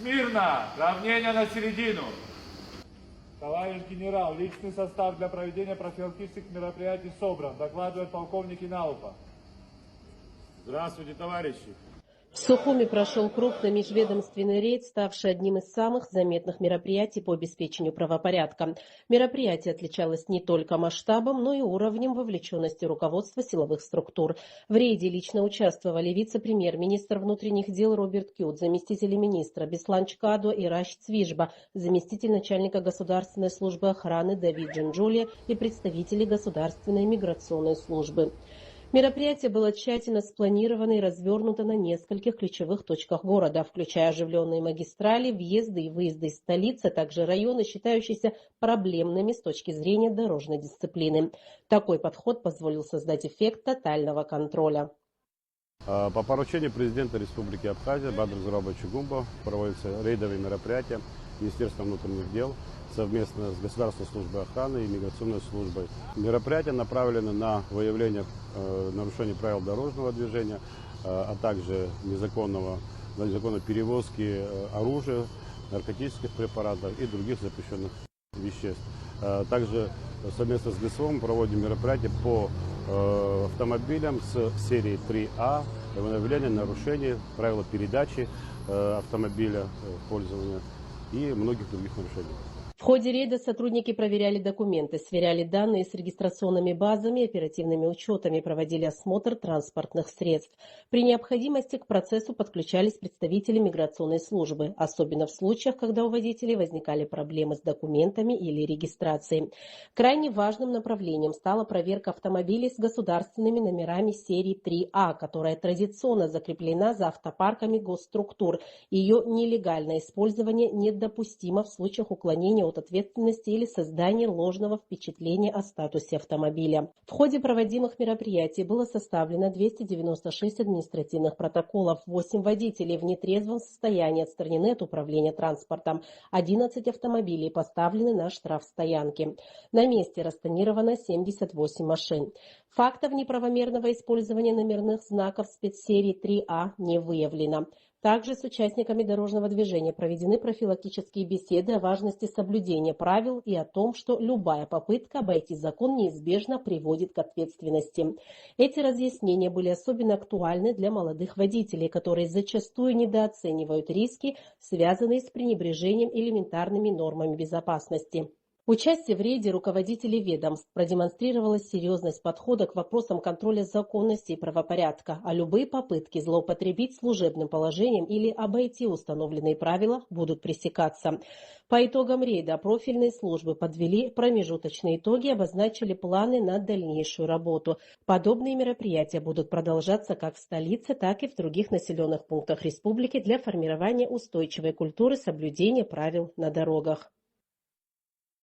Смирно! Равнение на середину! Товарищ генерал, личный состав для проведения профилактических мероприятий собран. Докладывает полковник Инаупа. Здравствуйте, товарищи. В Сухуми прошел крупный межведомственный рейд, ставший одним из самых заметных мероприятий по обеспечению правопорядка. Мероприятие отличалось не только масштабом, но и уровнем вовлеченности руководства силовых структур. В рейде лично участвовали вице-премьер-министр внутренних дел Роберт Кют, заместители министра Беслан Чкадо и Раш Цвижба, заместитель начальника государственной службы охраны Давид Джинджулия и представители государственной миграционной службы. Мероприятие было тщательно спланировано и развернуто на нескольких ключевых точках города, включая оживленные магистрали, въезды и выезды из столицы, а также районы, считающиеся проблемными с точки зрения дорожной дисциплины. Такой подход позволил создать эффект тотального контроля. По поручению президента Республики Абхазия Бадыр Зурабовича Гумба проводятся рейдовые мероприятия Министерства внутренних дел совместно с Государственной службой охраны и миграционной службой. Мероприятия направлены на выявление нарушений правил дорожного движения, а также незаконной перевозки оружия, наркотических препаратов и других запрещенных веществ. Также совместно с ГСО проводим мероприятия по автомобилям с серии 3А, выявление нарушений правил передачи автомобиля пользования и многих других нарушений. В ходе рейда сотрудники проверяли документы, сверяли данные с регистрационными базами, оперативными учетами, проводили осмотр транспортных средств. При необходимости к процессу подключались представители миграционной службы, особенно в случаях, когда у водителей возникали проблемы с документами или регистрацией. Крайне важным направлением стала проверка автомобилей с государственными номерами серии 3А, которая традиционно закреплена за автопарками госструктур. Ее нелегальное использование недопустимо в случаях уклонения от ответственности или создания ложного впечатления о статусе автомобиля. В ходе проводимых мероприятий было составлено 296 административных протоколов, 8 водителей в нетрезвом состоянии отстранены от управления транспортом, 11 автомобилей поставлены на штрафстоянки. На месте растонировано 78 машин. Фактов неправомерного использования номерных знаков спецсерии 3А не выявлено. Также с участниками дорожного движения проведены профилактические беседы о важности соблюдения правил и о том, что любая попытка обойти закон неизбежно приводит к ответственности. Эти разъяснения были особенно актуальны для молодых водителей, которые зачастую недооценивают риски, связанные с пренебрежением элементарными нормами безопасности. Участие в рейде руководителей ведомств продемонстрировало серьезность подхода к вопросам контроля законности и правопорядка, а любые попытки злоупотребить служебным положением или обойти установленные правила будут пресекаться. По итогам рейда профильные службы подвели промежуточные итоги и обозначили планы на дальнейшую работу. Подобные мероприятия будут продолжаться как в столице, так и в других населенных пунктах республики для формирования устойчивой культуры соблюдения правил на дорогах.